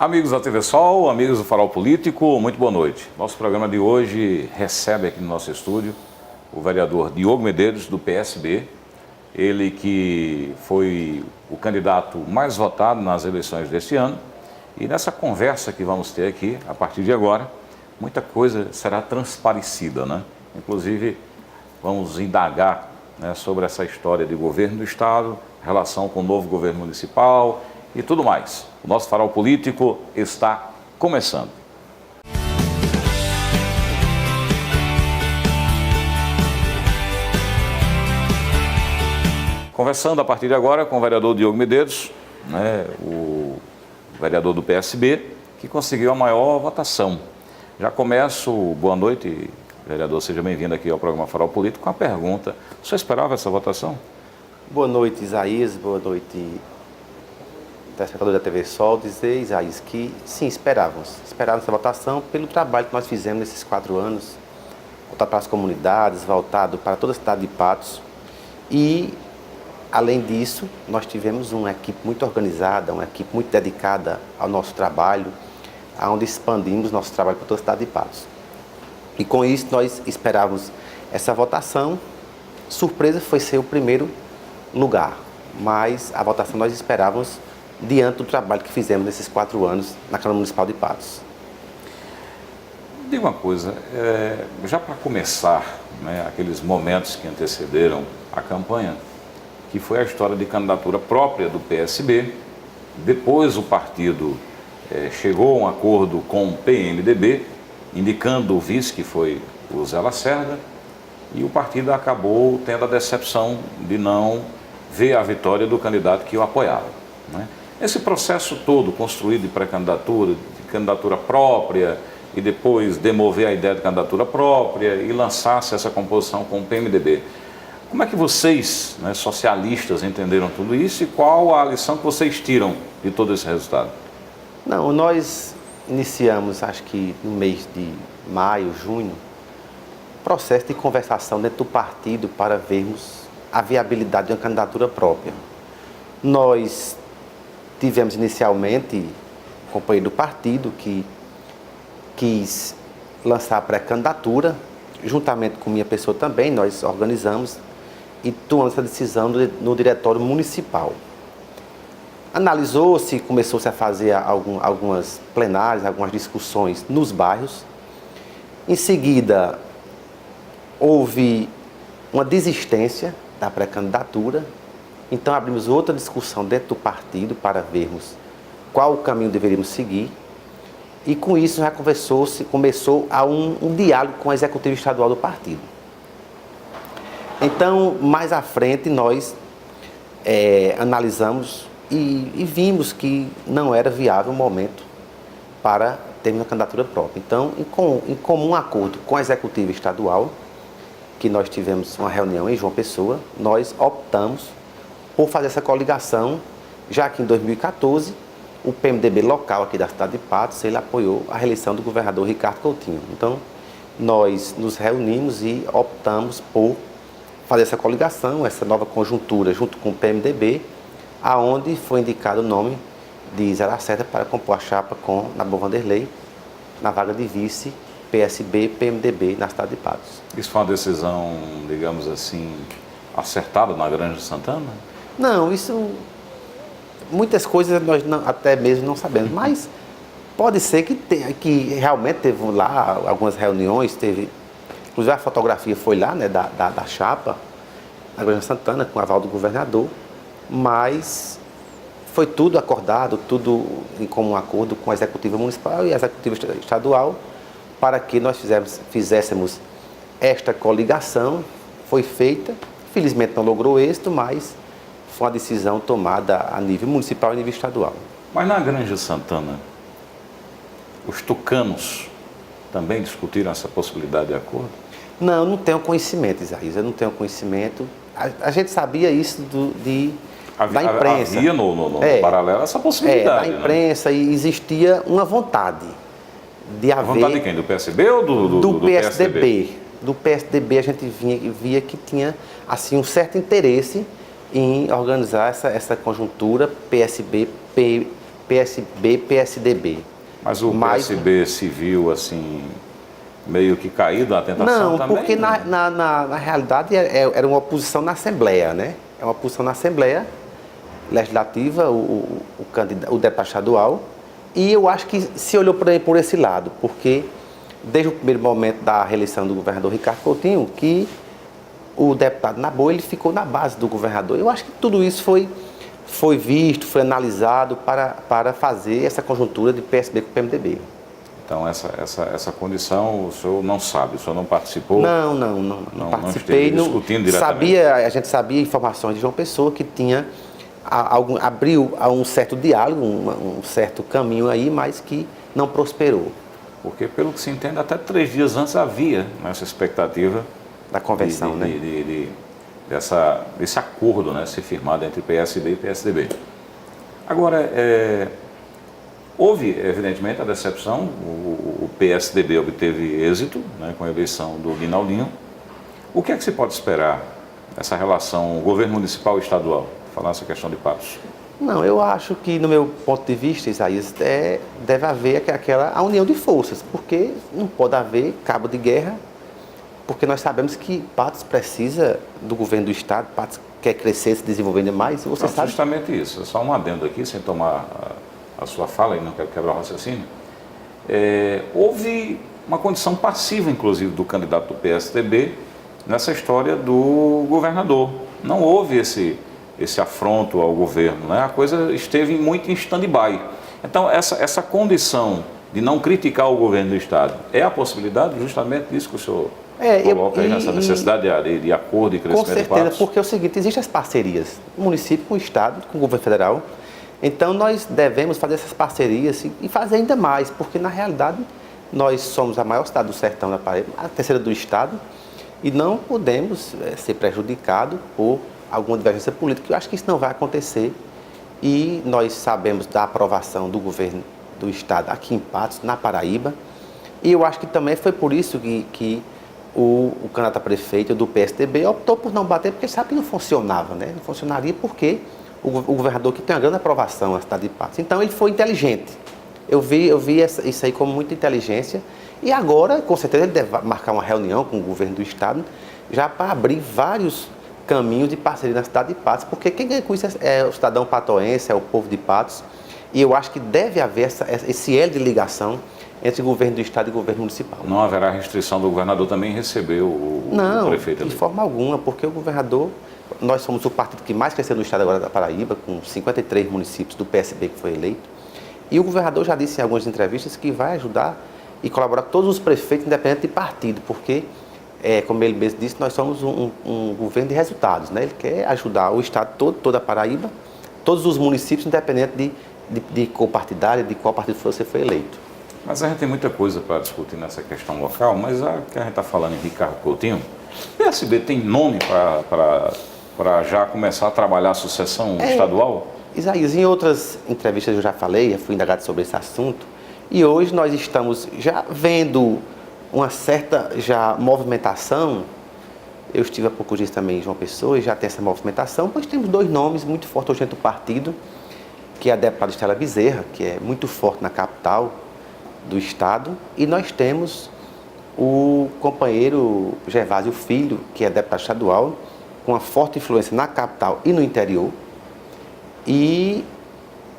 Amigos da TV Sol, amigos do Farol Político, muito boa noite. Nosso programa de hoje recebe aqui no nosso estúdio o vereador Diogo Medeiros, do PSB, ele que foi o candidato mais votado nas eleições deste ano. E nessa conversa que vamos ter aqui, a partir de agora, muita coisa será transparecida, né? Inclusive, vamos indagar, né, sobre essa história de governo do Estado, relação com o novo governo municipal e tudo mais. O nosso Farol Político está começando. Conversando a partir de agora com o vereador Diogo Medeiros, né, o vereador do PSB, que conseguiu a maior votação. Já começo, boa noite, vereador, seja bem-vindo aqui ao programa Farol Político, com a pergunta: o senhor esperava essa votação? Boa noite, Isaías, boa noite, telespectador da TV Sol. Dizer, Isaías, que sim, esperávamos essa votação pelo trabalho que nós fizemos nesses 4 anos, voltado para as comunidades, voltado para toda a cidade de Patos. E, além disso, nós tivemos uma equipe muito organizada, uma equipe muito dedicada ao nosso trabalho, onde expandimos nosso trabalho para toda a cidade de Patos. E com isso nós esperávamos essa votação. Surpresa foi ser o primeiro lugar, mas a votação nós esperávamos diante do trabalho que fizemos nesses 4 anos na Câmara Municipal de Patos. Diga uma coisa, já para começar, né, aqueles momentos que antecederam a campanha, que foi a história de candidatura própria do PSB, depois o partido chegou a um acordo com o PMDB, indicando o vice, que foi o Zé Lacerda, e o partido acabou tendo a decepção de não ver a vitória do candidato que o apoiava, né? Esse processo todo construído de pré-candidatura, de candidatura própria, e depois demover a ideia de candidatura própria e lançar-se essa composição com o PMDB. Como é que vocês, né, socialistas, entenderam tudo isso e qual a lição que vocês tiram de todo esse resultado? Não, nós iniciamos, acho que no mês de maio, junho, processo de conversação dentro do partido para vermos a viabilidade de uma candidatura própria. Nós tivemos inicialmente um companheiro do partido que quis lançar a pré-candidatura, juntamente com minha pessoa também, nós organizamos e tomamos essa decisão no diretório municipal. Analisou-se, começou-se a fazer algumas plenárias, algumas discussões nos bairros. Em seguida, houve uma desistência da pré-candidatura, então abrimos outra discussão dentro do partido para vermos qual o caminho deveríamos seguir, e com isso já começou a um diálogo com o executivo estadual do partido. Então, mais à frente, nós analisamos e vimos que não era viável o momento para ter uma candidatura própria. Então, em comum acordo com o executivo estadual, que nós tivemos uma reunião em João Pessoa, nós optamos por fazer essa coligação, já que em 2014, o PMDB local aqui da cidade de Patos, ele apoiou a reeleição do governador Ricardo Coutinho. Então, nós nos reunimos e optamos por fazer essa coligação, essa nova conjuntura junto com o PMDB, aonde foi indicado o nome de Zé Lacerda para compor a chapa com Nabu Vanderlei, na vaga de vice PSB-PMDB na cidade de Patos. Isso foi uma decisão, digamos assim, acertada na Granja Santana? Não, isso... Muitas coisas nós até mesmo não sabemos, mas pode ser que realmente teve lá algumas reuniões, inclusive a fotografia foi lá, né, da chapa, na Granja Santana, com o aval do governador, mas foi tudo acordado, tudo em comum acordo com a executiva municipal e a executiva estadual, para que nós fizéssemos esta coligação. Foi feita, felizmente não logrou êxito, mas foi uma decisão tomada a nível municipal e a nível estadual. Mas na Granja Santana, os tucanos também discutiram essa possibilidade de acordo? Não tenho conhecimento, Isaías, eu não tenho conhecimento. A gente sabia isso da imprensa. Havia no paralelo essa possibilidade. Da imprensa, né? E existia uma vontade de haver... Vontade de quem? Do PSB ou do PSDB? Do PSDB a gente via que tinha assim, um certo interesse em organizar essa conjuntura PSB, PSB, PSDB. Mas o PSB se viu assim, meio que caído na tentação não, também? Porque na realidade era uma oposição na Assembleia, né? É uma oposição na Assembleia Legislativa, o deputado estadual, e eu acho que se olhou por esse lado, porque desde o primeiro momento da reeleição do governador Ricardo Coutinho, que o deputado Nabô, ele ficou na base do governador. Eu acho que tudo isso foi visto, foi analisado para fazer essa conjuntura de PSB com o PMDB. Então, essa condição o senhor não sabe, o senhor não participou? Não participei. Não discutindo diretamente? A gente sabia informações de João Pessoa que tinha abriu a um certo diálogo, um certo caminho aí, mas que não prosperou. Porque, pelo que se entende, até 3 dias antes havia essa expectativa da convenção, desse acordo, né, ser firmado entre PSD e PSDB. Agora, houve, evidentemente, a decepção. O PSDB obteve êxito, né, com a eleição do Guinaldinho. O que é que se pode esperar dessa relação governo municipal e estadual? Falar essa questão de Patos. Não, eu acho que, no meu ponto de vista, Isaías, deve haver a união de forças, porque não pode haver cabo de guerra, porque nós sabemos que Patos precisa do governo do Estado, Patos quer crescer, se desenvolver ainda mais, e você sabe... Justamente isso, só um adendo aqui, sem tomar a sua fala, e não quero quebrar o raciocínio. Houve uma condição passiva, inclusive, do candidato do PSDB nessa história do governador. Não houve esse afronto ao governo, né? A coisa esteve muito em stand-by. Então, essa condição de não criticar o governo do Estado é a possibilidade justamente disso que o senhor coloca aí, nessa necessidade de acordo e crescimento. Com certeza, porque é o seguinte, existem as parcerias, o município com o Estado, com o governo federal. Então, nós devemos fazer essas parcerias e fazer ainda mais, porque, na realidade, nós somos a maior cidade do sertão da Paraíba, a terceira do Estado, e não podemos ser prejudicados por alguma divergência política. Eu acho que isso não vai acontecer, e nós sabemos da aprovação do governo do Estado aqui em Patos, na Paraíba, e eu acho que também foi por isso que o candidato a prefeito do PSDB optou por não bater, porque sabe que não funcionava, né? Não funcionaria porque o governador que tem uma grande aprovação na cidade de Patos. Então ele foi inteligente. Eu vi isso aí como muita inteligência, e agora, com certeza, ele deve marcar uma reunião com o governo do Estado, já para abrir vários caminhos de parceria na cidade de Patos, porque quem ganha com isso é o cidadão patoense, é o povo de Patos, e eu acho que deve haver esse elo de ligação entre o governo do Estado e o governo municipal. Não haverá restrição do governador também receber o prefeito ali? Não, de forma alguma, porque o governador, nós somos o partido que mais cresceu no Estado agora da Paraíba, com 53 municípios do PSB que foi eleito, e o governador já disse em algumas entrevistas que vai ajudar e colaborar com todos os prefeitos, independente de partido, porque, como ele mesmo disse, nós somos um governo de resultados, né? Ele quer ajudar o Estado todo, toda a Paraíba, todos os municípios, independente de cor partidária, de qual partido você foi eleito. Mas a gente tem muita coisa para discutir nessa questão local, mas a que a gente está falando em Ricardo Coutinho, o PSB tem nome para já começar a trabalhar a sucessão estadual? Isaías, em outras entrevistas eu já falei, eu fui indagado sobre esse assunto, e hoje nós estamos já vendo uma certa movimentação. Eu estive há poucos dias também em João Pessoa e já tem essa movimentação, pois temos 2 nomes muito fortes hoje dentro do partido, que é a deputada Estela Bezerra, que é muito forte na capital do Estado, e nós temos o companheiro Gervásio Filho, que é deputado estadual, com uma forte influência na capital e no interior, e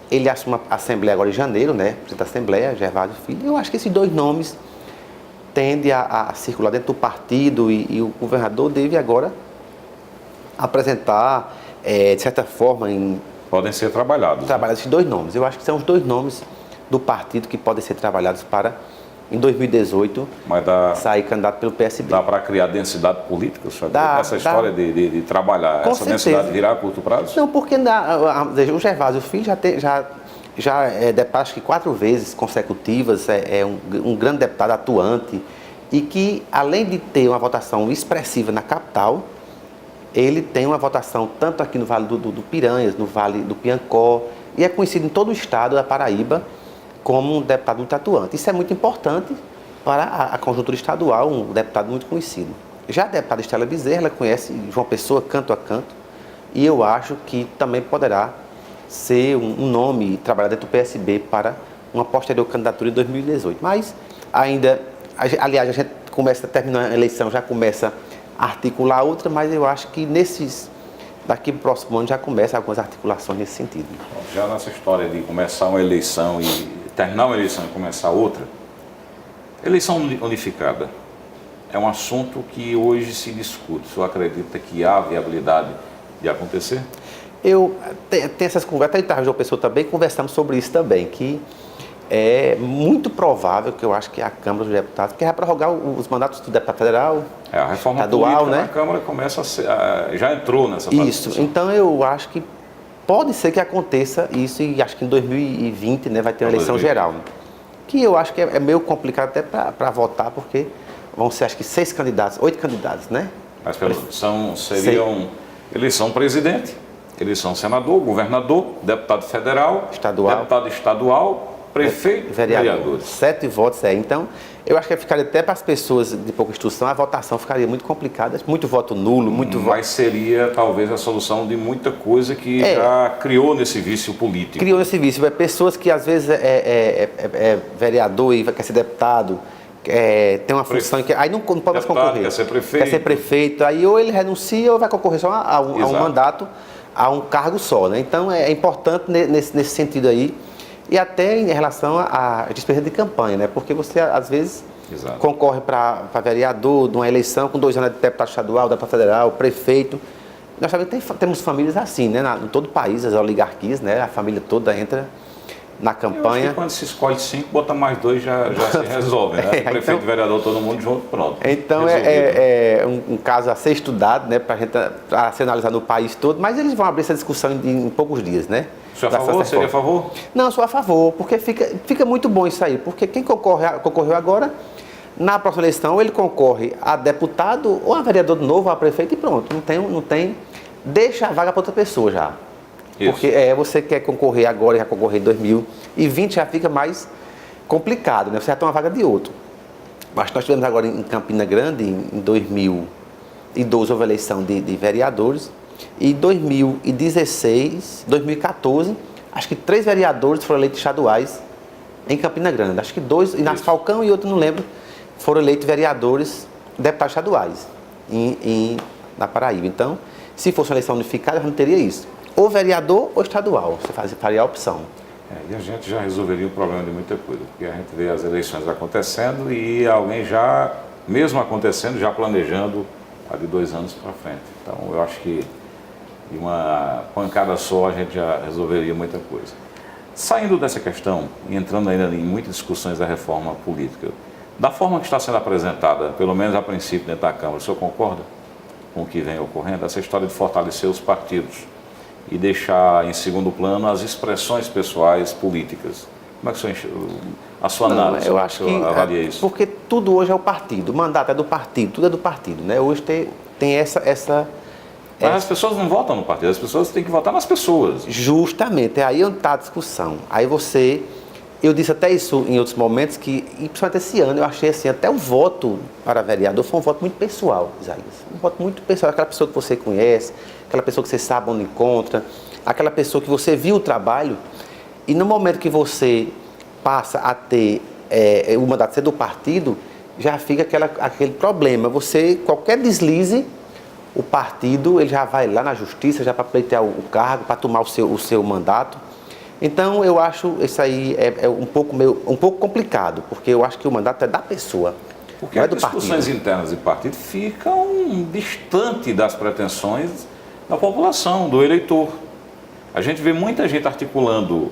ele assume a Assembleia agora em janeiro, né? Presidente da Assembleia, Gervásio Filho. Eu acho que esses 2 nomes tendem a circular dentro do partido, e o governador deve agora apresentar, de certa forma, podem ser trabalhados. Esses 2 nomes. Eu acho que são os 2 nomes do partido que podem ser trabalhados para, em 2018, sair candidato pelo PSB. Dá para criar densidade política? Essa história de trabalhar, essa densidade virar a curto prazo? Não, porque o Gervásio Filho já é deputado, acho que 4 vezes consecutivas, é um grande deputado atuante, e que, além de ter uma votação expressiva na capital, ele tem uma votação tanto aqui no Vale do Piranhas, no Vale do Piancó, e é conhecido em todo o estado da Paraíba como um deputado muito atuante. Isso é muito importante para a conjuntura estadual, um deputado muito conhecido. Já a deputada Estela Bezerra, ela conhece João Pessoa canto a canto, e eu acho que também poderá ser um nome e trabalhar dentro do PSB para uma posterior candidatura em 2018. Mas ainda, aliás, a gente termina a eleição, já começa a articular outra, mas eu acho que daqui para o próximo ano já começa algumas articulações nesse sentido. Já nessa história de começar uma eleição e terminar uma eleição e começar outra, eleição unificada é um assunto que hoje se discute. O senhor acredita que há viabilidade de acontecer? Eu tenho essas conversas, até em João Pessoa também, conversamos sobre isso também, que é muito provável que eu acho que a Câmara dos Deputados, porque vai prorrogar os mandatos do deputado federal, a reforma estadual, política né? na Câmara começa a ser, já entrou nessa fase. Isso, então eu acho que pode ser que aconteça isso e acho que em 2020, né, vai ter uma eleição geral. Que eu acho que é meio complicado até para votar, porque vão ser acho que 6 candidatos, 8 candidatos, né? Mas seriam eleição presidente, eleição senador, governador, deputado federal, deputado estadual, prefeito, vereadores. 7 votos, Então, eu acho que ficaria até para as pessoas de pouca instrução, a votação ficaria muito complicada, muito voto nulo, muito voto... Mas seria talvez a solução de muita coisa que já criou nesse vício político. Criou nesse vício. Pessoas que às vezes é vereador e quer ser deputado, tem uma função que aí não pode mais concorrer. Quer ser prefeito. Aí ou ele renuncia ou vai concorrer só a um mandato, a um cargo só, né? Então é importante nesse sentido aí. E até em relação à despesa de campanha, né? Porque você, às vezes, concorre para vereador, de uma eleição, com 2 anos de deputado estadual, deputado federal, prefeito. Nós também temos famílias assim, né? Em todo o país, as oligarquias, né? A família toda entra na campanha. Eu acho que quando se escolhe 5, bota mais 2, já se resolve, né? Prefeito, então, vereador, todo mundo junto, pronto. Então é um caso a ser estudado, né? Para ser analisado no país todo, mas eles vão abrir essa discussão em poucos dias, né? Você é a favor? Seria a favor? Não, eu sou a favor, porque fica muito bom isso aí, porque quem concorreu agora, na próxima eleição, ele concorre a deputado ou a vereador de novo, a prefeito e pronto, não tem, deixa a vaga para outra pessoa já. Isso. Porque você quer concorrer agora e já concorrer em 2020, já fica mais complicado, né? Você já tem uma vaga de outro. Mas nós tivemos agora em Campina Grande, em 2012, houve a eleição de vereadores. E 2016, 2014, acho que 3 vereadores foram eleitos estaduais em Campina Grande. Acho que 2, Inácio Falcão e outro, não lembro, foram eleitos vereadores, deputados estaduais na Paraíba. Então, se fosse uma eleição unificada, não teria isso. Ou vereador ou estadual, você faria a opção. E a gente já resolveria o problema de muita coisa, porque a gente vê as eleições acontecendo e alguém já, mesmo acontecendo, já planejando a de 2 anos para frente. Então, eu acho que de uma pancada só a gente já resolveria muita coisa. Saindo dessa questão e entrando ainda em muitas discussões da reforma política, da forma que está sendo apresentada, pelo menos a princípio dentro da Câmara, o senhor concorda com o que vem ocorrendo? Essa história de fortalecer os partidos e deixar em segundo plano as expressões pessoais políticas. Como é que o senhor, a sua análise, eu acho que avalia isso? Porque tudo hoje é o partido, o mandato é do partido, tudo é do partido, né? Hoje tem essa Mas as pessoas não votam no partido, as pessoas têm que votar nas pessoas. Justamente, aí onde está a discussão. Aí eu disse até isso em outros momentos, e principalmente esse ano, eu achei assim, até o voto para vereador foi um voto muito pessoal, Isaías. Um voto muito pessoal, aquela pessoa que você conhece, aquela pessoa que você sabe onde encontra, aquela pessoa que você viu o trabalho, e no momento que você passa a ter o mandato ser do partido, já fica aquele problema. Qualquer deslize, o partido ele já vai lá na justiça, já para pleitear o cargo, para tomar o seu mandato. Então, eu acho isso aí um pouco complicado, porque eu acho que o mandato é da pessoa, porque não é do partido. Porque as discussões internas de partido ficam distante das pretensões da população, do eleitor. A gente vê muita gente articulando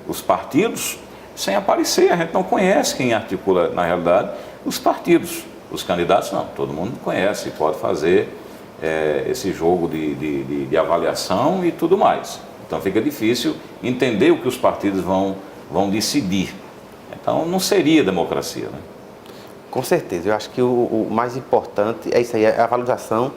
os partidos sem aparecer, a gente não conhece quem articula, na realidade, os partidos. Os candidatos não, todo mundo conhece, pode fazer esse jogo de avaliação e tudo mais. Então fica difícil entender o que os partidos vão decidir. Então não seria democracia, né? Com certeza, eu acho que o mais importante é isso aí, é a valorização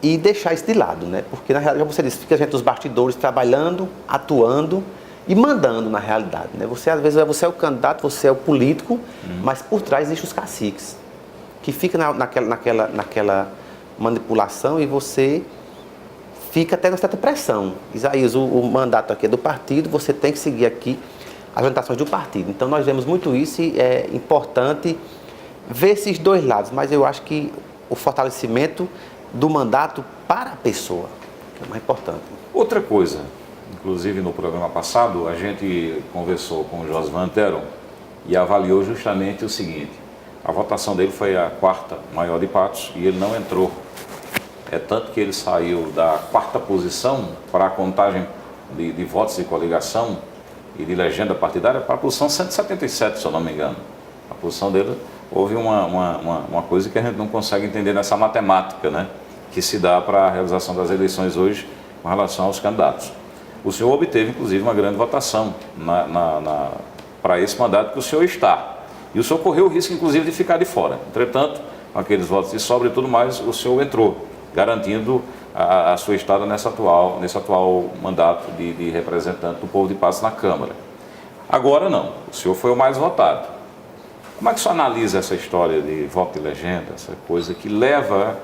e deixar isso de lado, né? Porque na realidade, como você disse, fica a gente nos bastidores trabalhando, atuando e mandando na realidade, né? Às vezes você é o candidato, você é o político, mas por trás existem os caciques, que fica naquela manipulação e você fica até uma certa pressão. Isaías, o mandato aqui é do partido, você tem que seguir aqui as orientações do partido. Então nós vemos muito isso e é importante ver esses dois lados, mas eu acho que o fortalecimento do mandato para a pessoa é o mais importante. Outra coisa, inclusive no programa passado, a gente conversou com o Josivan Teron e avaliou justamente o seguinte: a votação dele foi a quarta maior de Patos e ele não entrou. É tanto que ele saiu da quarta posição para a contagem de votos de coligação e de legenda partidária para a posição 177, se eu não me engano. A posição dele, houve uma coisa que a gente não consegue entender nessa matemática, né, que se dá para a realização das eleições hoje com relação aos candidatos. O senhor obteve, inclusive, uma grande votação para esse mandato que o senhor está. E o senhor correu o risco, inclusive, de ficar de fora. Entretanto, com aqueles votos de sobra e tudo mais, o senhor entrou, garantindo a sua estada nesse atual mandato de representante do povo de Patos na Câmara. Agora não, o senhor foi o mais votado. Como é que o senhor analisa essa história de voto de legenda, essa coisa que leva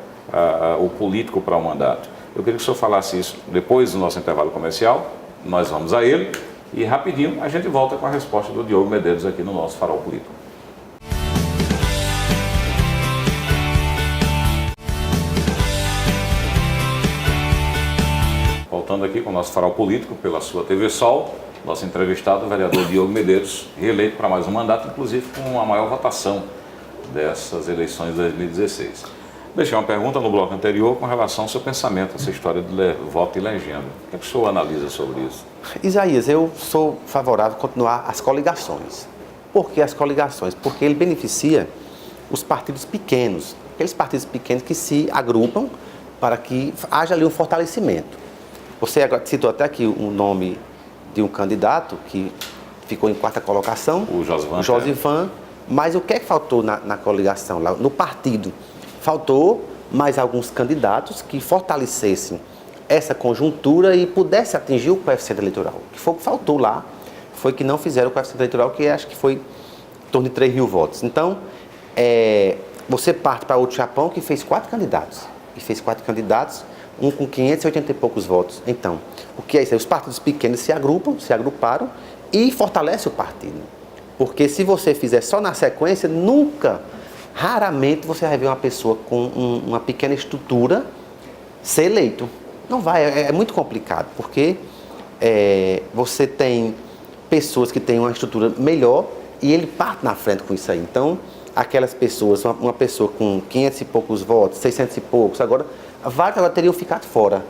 o político para o mandato? Eu queria que o senhor falasse isso depois do nosso intervalo comercial, nós vamos a ele e rapidinho a gente volta com a resposta do Diogo Medeiros aqui no nosso Farol Político. Voltando aqui com o nosso Farol Político pela sua TV Sol, nosso entrevistado, o vereador Diogo Medeiros, reeleito para mais um mandato, inclusive com a maior votação dessas eleições de 2016. Deixei uma pergunta no bloco anterior com relação ao seu pensamento, essa história de voto e legenda. O que o senhor analisa sobre isso? Isaías, eu sou favorável a continuar as coligações. Por que as coligações? Porque ele beneficia os partidos pequenos, aqueles partidos pequenos que se agrupam para que haja ali um fortalecimento. Você agora citou até aqui o nome de um candidato que ficou em quarta colocação, o Josivan, mas o que é que faltou na coligação, lá no partido? Faltou mais alguns candidatos que fortalecessem essa conjuntura e pudesse atingir o coeficiente eleitoral. O que foi que faltou lá foi que não fizeram o coeficiente eleitoral, que acho que foi em torno de 3 mil votos. Então, você parte para outro Japão que fez 4 candidatos. E fez 4 candidatos, um com 580 e poucos votos. Então, o que é isso? Os partidos pequenos se agruparam e fortalecem o partido. Porque se você fizer só na sequência, raramente você vai ver uma pessoa com uma pequena estrutura ser eleito. Não vai, é muito complicado, porque você tem pessoas que têm uma estrutura melhor e ele parte na frente com isso aí. Então, aquelas pessoas, uma pessoa com 500 e poucos votos, 600 e poucos, agora teriam ficado fora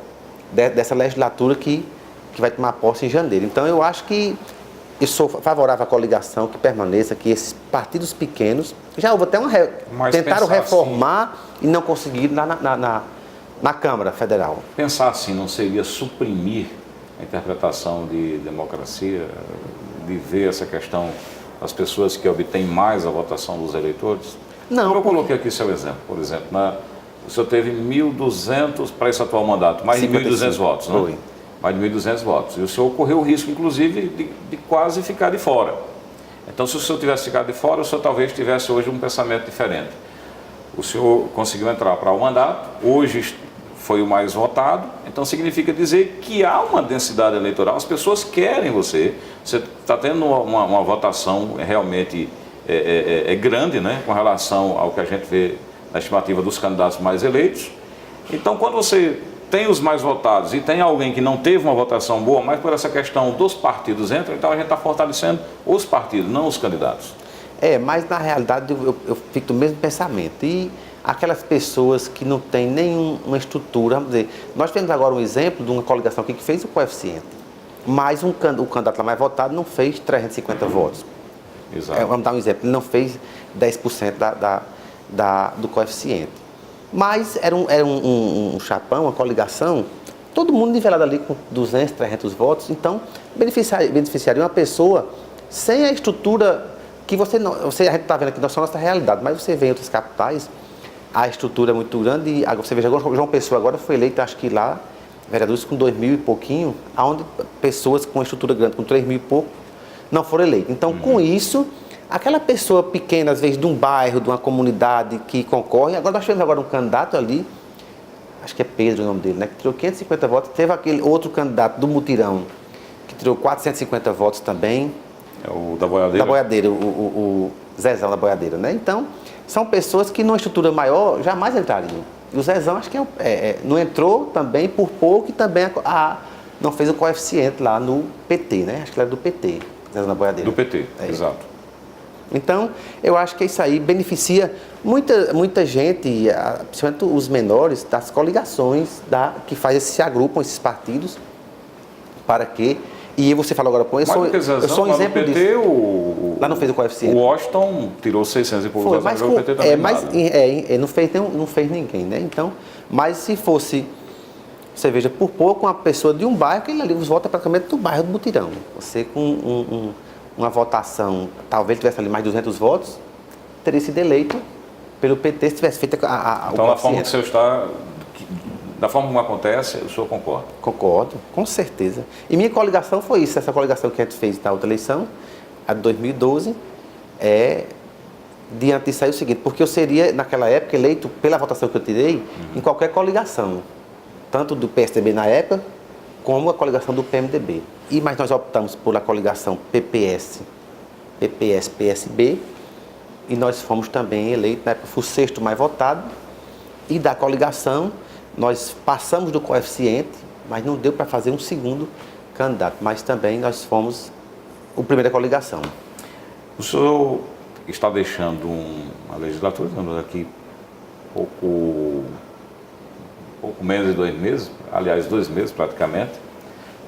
dessa legislatura que vai tomar posse em janeiro. Então, eu acho que eu sou favorável à coligação, que permaneça, que esses partidos pequenos, já houve até tentaram reformar assim, e não conseguiram na Câmara Federal. Pensar assim não seria suprimir a interpretação de democracia, de ver essa questão das pessoas que obtêm mais a votação dos eleitores? Não. Eu coloquei aqui seu exemplo, por exemplo, o senhor teve 1.200 para esse atual mandato, mais de 1.200 votos, né? Foi. Mais de 1.200 votos. E o senhor correu o risco, inclusive, de quase ficar de fora. Então, se o senhor tivesse ficado de fora, o senhor talvez tivesse hoje um pensamento diferente. O senhor conseguiu entrar para o mandato, hoje foi o mais votado, então significa dizer que há uma densidade eleitoral, as pessoas querem você está tendo uma votação realmente grande, né, com relação ao que a gente vê na estimativa dos candidatos mais eleitos. Então, quando você tem os mais votados e tem alguém que não teve uma votação boa, mas por essa questão dos partidos entra, então a gente está fortalecendo os partidos, não os candidatos. Mas na realidade eu fico do mesmo pensamento. E aquelas pessoas que não têm nenhuma estrutura, vamos dizer, nós temos agora um exemplo de uma coligação aqui que fez o coeficiente, mas o candidato lá mais votado não fez 350 votos. Exato. Vamos dar um exemplo, ele não fez 10% do coeficiente. Mas era um chapão, uma coligação, todo mundo nivelado ali com 200, 300 votos, então beneficiaria uma pessoa sem a estrutura que a gente está vendo aqui na nossa realidade, mas você vê em outras capitais, a estrutura é muito grande, e você veja, João Pessoa agora foi eleito, acho que lá, vereadores com 2.000 e pouquinho, onde pessoas com uma estrutura grande, com 3.000 e pouco, não foram eleitas. Então, com isso, aquela pessoa pequena, às vezes, de um bairro, de uma comunidade que concorre, agora nós temos agora um candidato ali, acho que é Pedro o nome dele, né? Que tirou 550 votos. Teve aquele outro candidato do Mutirão, que tirou 450 votos também. É o da Boiadeira? Da Boiadeira, o Zezão da Boiadeira, né? Então, são pessoas que numa estrutura maior jamais entrariam. E o Zezão acho que não entrou também por pouco e também não fez o coeficiente lá no PT, né? Acho que era do PT, Zezão da Boiadeira. Do PT, exato. Então, eu acho que isso aí beneficia muita gente, principalmente os menores, das coligações que se agrupam esses partidos para que... E você falou agora, eu sou um exemplo PT, disso. Lá não fez o coeficiente. O Washington tirou 600 e poucos votos, o PT também não fez ninguém, né? Então, mas se fosse, você veja, por pouco, uma pessoa de um bairro, que ele ali, os votos é praticamente do bairro do Mutirão. Você com uma votação, talvez tivesse ali mais de 200 votos, teria sido eleito pelo PT se tivesse feito Então, da forma que o senhor está... Da forma como acontece, o senhor concorda? Concordo, com certeza. E minha coligação foi isso, essa coligação que a gente fez na outra eleição, a de 2012, diante disso aí o seguinte, porque eu seria, naquela época, eleito pela votação que eu tirei, em qualquer coligação, tanto do PSDB na época, como a coligação do PMDB. Mas nós optamos pela coligação PPS-PSB, e nós fomos também eleitos, na época fui o sexto mais votado, e da coligação nós passamos do coeficiente, mas não deu para fazer um segundo candidato, mas também nós fomos o primeiro da coligação. O senhor está deixando uma legislatura, estamos aqui pouco menos de 2 meses, aliás 2 meses praticamente,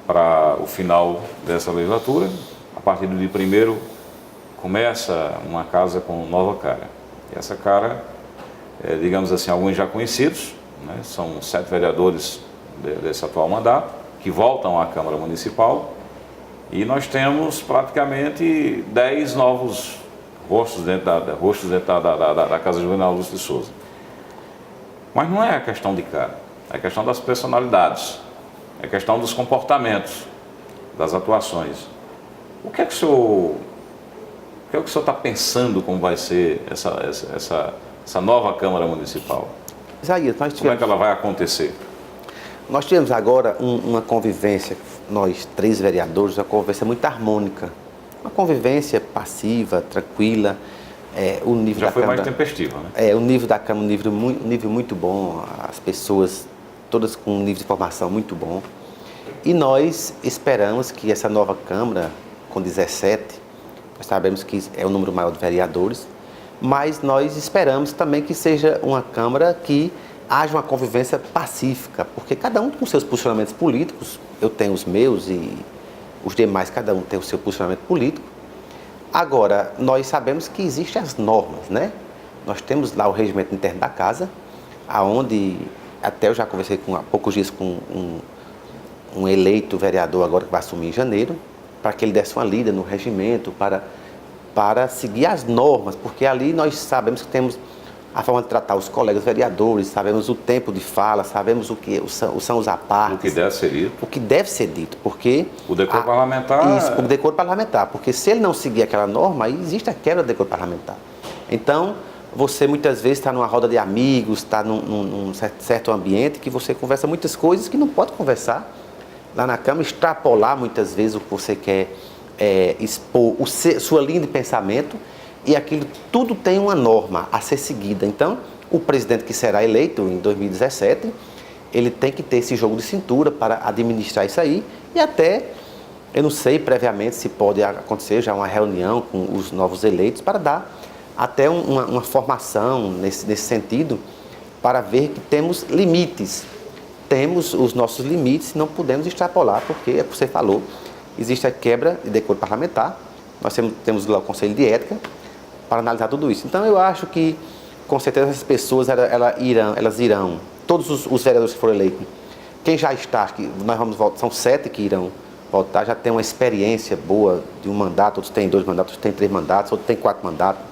para o final dessa legislatura. A partir do dia 1º começa uma casa com nova cara. E essa cara, digamos assim, alguns já conhecidos, né? São 7 vereadores desse atual mandato, que voltam à Câmara Municipal, e nós temos praticamente 10 novos rostos dentro da Casa Juvenal Lúcio de Souza. Mas não é a questão de cara, é a questão das personalidades, é a questão dos comportamentos, das atuações. O que é que o senhor está pensando como vai ser essa nova Câmara Municipal? Isaías, como é que ela vai acontecer? Nós tivemos agora uma convivência, nós 3 vereadores, uma convivência muito harmônica. Uma convivência passiva, tranquila. O nível Já foi mais tempestiva, né? O nível da Câmara, um nível muito bom, as pessoas todas com um nível de formação muito bom. E nós esperamos que essa nova Câmara, com 17, nós sabemos que é o número maior de vereadores, mas nós esperamos também que seja uma Câmara que haja uma convivência pacífica, porque cada um com seus posicionamentos políticos, eu tenho os meus e os demais, cada um tem o seu posicionamento político. Agora, nós sabemos que existem as normas, né? Nós temos lá o regimento interno da casa, aonde até eu já conversei há poucos dias com um eleito vereador agora que vai assumir em janeiro, para que ele desse uma lida no regimento, para seguir as normas, porque ali nós sabemos que temos a forma de tratar os colegas vereadores, sabemos o tempo de fala, sabemos o que são os apartes. O que deve ser dito. O que deve ser dito, porque... O decoro parlamentar... Isso, o decoro parlamentar, porque se ele não seguir aquela norma, aí existe a quebra do decoro parlamentar. Então, você muitas vezes está numa roda de amigos, está num certo ambiente que você conversa muitas coisas que não pode conversar lá na Câmara, extrapolar muitas vezes o que você quer expor, sua linha de pensamento, e aquilo tudo tem uma norma a ser seguida. Então, o presidente que será eleito em 2017, ele tem que ter esse jogo de cintura para administrar isso aí, e até, eu não sei previamente se pode acontecer já uma reunião com os novos eleitos para dar até uma formação nesse sentido, para ver que temos limites. Temos os nossos limites, não podemos extrapolar, porque, é o que você falou, existe a quebra de decoro parlamentar, nós temos lá o Conselho de Ética, para analisar tudo isso. Então, eu acho que, com certeza, essas pessoas elas irão, todos os vereadores que foram eleitos, quem já está, que nós vamos votar, são 7 que irão votar, já tem uma experiência boa de um mandato, outros têm 2 mandatos, outros têm 3 mandatos, outros têm 4 mandatos.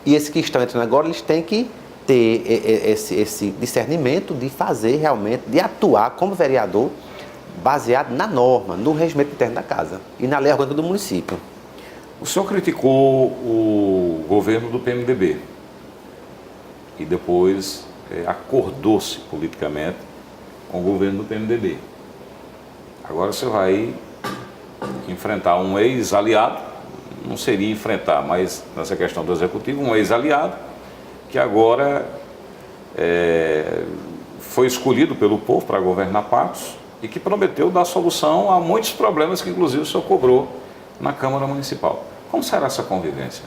E esses que estão entrando agora, eles têm que ter esse discernimento de fazer realmente, de atuar como vereador, baseado na norma, no regimento interno da casa e na lei orgânica do município. O senhor criticou o governo do PMDB e depois acordou-se politicamente com o governo do PMDB. Agora você vai enfrentar um ex-aliado, não seria enfrentar, mas nessa questão do executivo, um ex-aliado que agora foi escolhido pelo povo para governar Patos e que prometeu dar solução a muitos problemas que inclusive o senhor cobrou na Câmara Municipal. Como será essa convivência?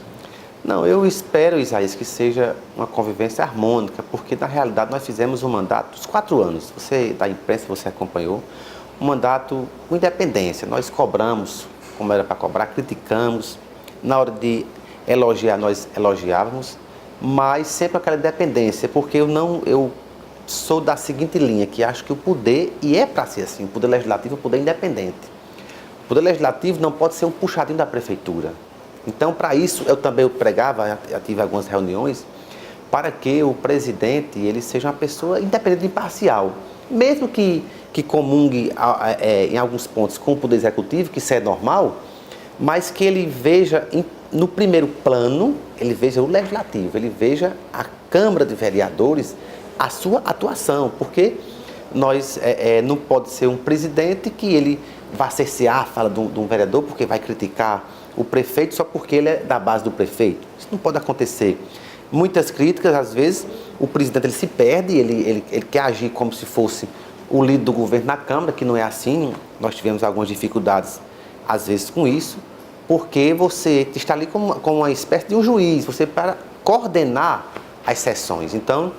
Não, eu espero, Isaías, que seja uma convivência harmônica, porque na realidade nós fizemos um mandato dos 4 anos. Você, da imprensa, você acompanhou, um mandato com independência. Nós cobramos, como era para cobrar, criticamos. Na hora de elogiar, nós elogiávamos, mas sempre aquela independência, porque eu sou da seguinte linha, que acho que o poder, e é para ser assim, o poder legislativo é um poder independente. O poder legislativo não pode ser um puxadinho da prefeitura. Então, para isso, eu também pregava, eu tive algumas reuniões, para que o presidente ele seja uma pessoa independente e imparcial. Mesmo que comungue em alguns pontos com o Poder Executivo, que isso é normal, mas que ele veja, no primeiro plano, ele veja o Legislativo, ele veja a Câmara de Vereadores, a sua atuação, porque nós não pode ser um presidente que ele vá cercear a fala de um vereador, porque vai criticar o prefeito só porque ele é da base do prefeito. Isso não pode acontecer. Muitas críticas, às vezes, o presidente ele se perde, ele quer agir como se fosse o líder do governo na Câmara, que não é assim. Nós tivemos algumas dificuldades, às vezes, com isso, porque você está ali como uma espécie de um juiz, você para coordenar as sessões. Então,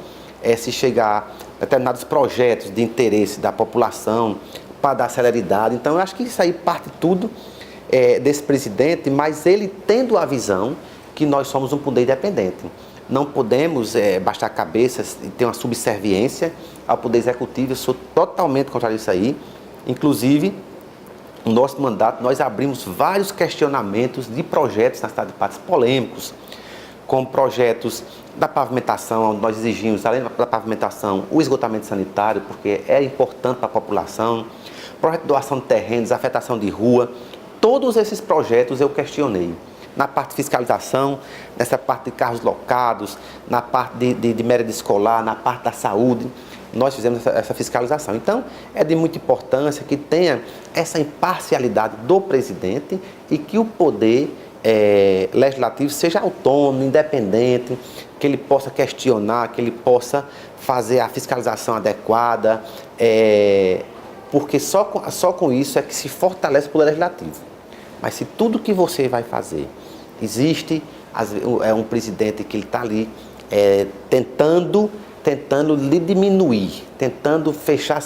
se chegar a determinados projetos de interesse da população, para dar celeridade. Então, eu acho que isso aí parte tudo desse presidente, mas ele tendo a visão que nós somos um poder independente. Não podemos baixar cabeças e ter uma subserviência ao Poder Executivo. Eu sou totalmente contrário a isso aí. Inclusive, no nosso mandato, nós abrimos vários questionamentos de projetos na cidade de Patos polêmicos, como projetos da pavimentação, onde nós exigimos, além da pavimentação, o esgotamento sanitário, porque é importante para a população, projeto de doação de terrenos, afetação de rua. Todos esses projetos eu questionei. Na parte de fiscalização, nessa parte de carros locados, na parte de merenda escolar, na parte da saúde, nós fizemos essa fiscalização. Então, é de muita importância que tenha essa imparcialidade do presidente e que o poder legislativo seja autônomo, independente, que ele possa questionar, que ele possa fazer a fiscalização adequada, porque só com isso é que se fortalece o poder legislativo. Mas se tudo que você vai fazer, existe um presidente que ele está ali tentando lhe diminuir, tentando fechar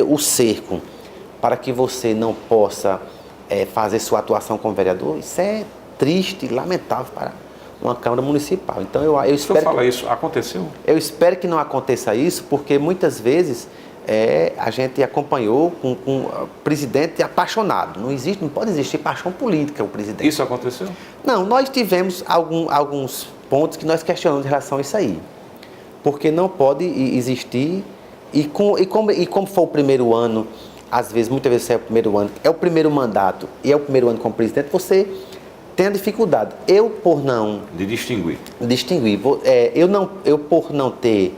o cerco para que você não possa fazer sua atuação como vereador, isso é triste, lamentável para uma Câmara Municipal. Então eu espero. O senhor fala isso, aconteceu? Eu espero que não aconteça isso, porque muitas vezes a gente acompanhou com o presidente apaixonado. Não pode existir paixão política o presidente. Isso aconteceu? Não, nós tivemos alguns pontos que nós questionamos em relação a isso aí. Porque não pode existir, e como foi o primeiro ano, às vezes, muitas vezes é o primeiro mandato e é o primeiro ano como presidente, você tem a dificuldade. Eu, por não... De distinguir. Eu por não ter...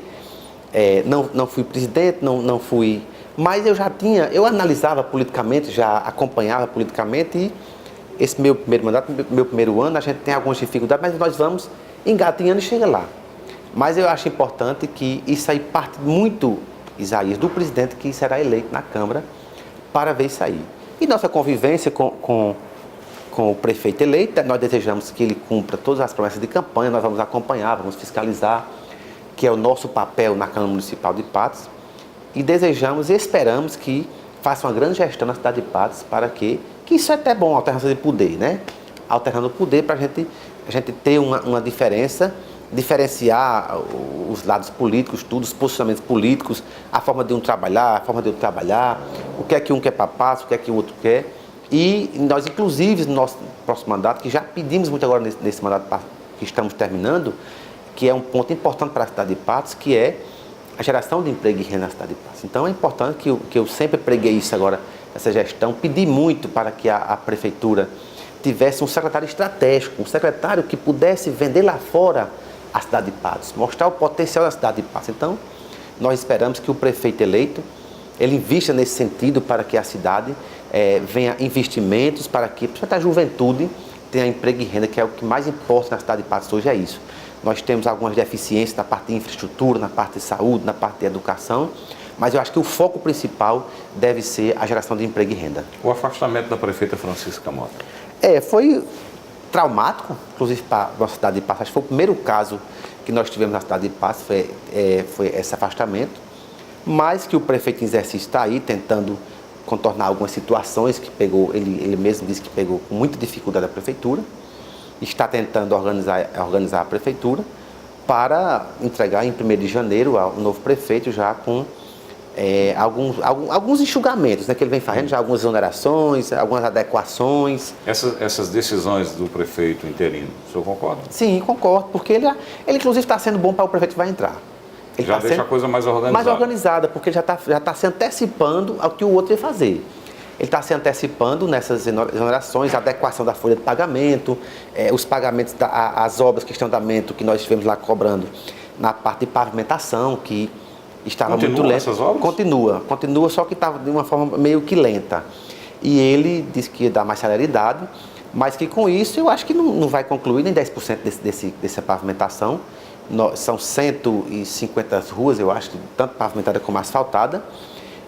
não fui presidente, não fui... Mas eu analisava politicamente, já acompanhava politicamente, e esse meu primeiro mandato, meu primeiro ano, a gente tem algumas dificuldades, mas nós vamos engatinhando e chega lá. Mas eu acho importante que isso aí parte muito, Isaías, do presidente que será eleito na Câmara para ver isso aí. E nossa convivência com o prefeito eleito, nós desejamos que ele cumpra todas as promessas de campanha, nós vamos acompanhar, vamos fiscalizar, que é o nosso papel na Câmara Municipal de Patos, e desejamos e esperamos que faça uma grande gestão na cidade de Patos para que isso é até bom, alternância de poder, né? Alternando o poder para a gente ter uma diferenciar os lados políticos, os posicionamentos políticos, a forma de um trabalhar, a forma de outro trabalhar, o que é que um quer para Patos, o que é que o outro quer. E nós, inclusive, no nosso próximo mandato, que já pedimos muito agora nesse mandato que estamos terminando, que é um ponto importante para a cidade de Patos, que é a geração de emprego e renda na cidade de Patos. Então é importante que eu sempre preguei isso agora, essa gestão, pedi muito para que a prefeitura tivesse um secretário estratégico, um secretário que pudesse vender lá fora a cidade de Patos, mostrar o potencial da cidade de Patos. Então, nós esperamos que o prefeito eleito, ele invista nesse sentido para que a cidade venha investimentos, para que, principalmente a juventude, tenha emprego e renda, que é o que mais importa na cidade de Patos hoje, é isso. Nós temos algumas deficiências na parte de infraestrutura, na parte de saúde, na parte de educação, mas eu acho que o foco principal deve ser a geração de emprego e renda. O afastamento da prefeita Francisca Mota. Foi traumático, inclusive para a nossa cidade de Patos. Acho que foi o primeiro caso que nós tivemos na cidade de Patos, foi esse afastamento, mas que o prefeito em exercício está aí tentando contornar algumas situações que pegou, ele mesmo disse que pegou com muita dificuldade a prefeitura, está tentando organizar a prefeitura para entregar em 1º de janeiro ao novo prefeito já com alguns enxugamentos, né, que ele vem fazendo, já algumas exonerações, algumas adequações. Essas decisões do prefeito interino, o senhor concorda? Sim, concordo, porque ele inclusive está sendo bom para o prefeito que vai entrar. Ele já deixa a coisa mais organizada. Mais organizada, porque ele já tá se antecipando ao que o outro ia fazer. Ele está se antecipando nessas exonerações, a adequação da folha de pagamento, os pagamentos, as obras que estão em andamento, que nós estivemos lá cobrando na parte de pavimentação, que estava muito lenta. Essas obras? Continua, só que estava de uma forma meio que lenta. E ele disse que ia dar mais celeridade, mas que com isso eu acho que não vai concluir nem 10% dessa pavimentação. São 150 ruas, eu acho, tanto pavimentada como asfaltada.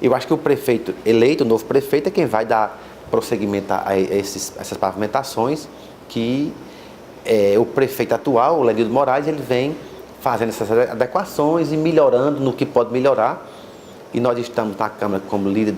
Eu acho que o prefeito eleito, o novo prefeito, é quem vai dar prosseguimento a essas pavimentações, que o prefeito atual, o Lenildo Moraes, ele vem fazendo essas adequações e melhorando no que pode melhorar. E nós estamos na Câmara como líder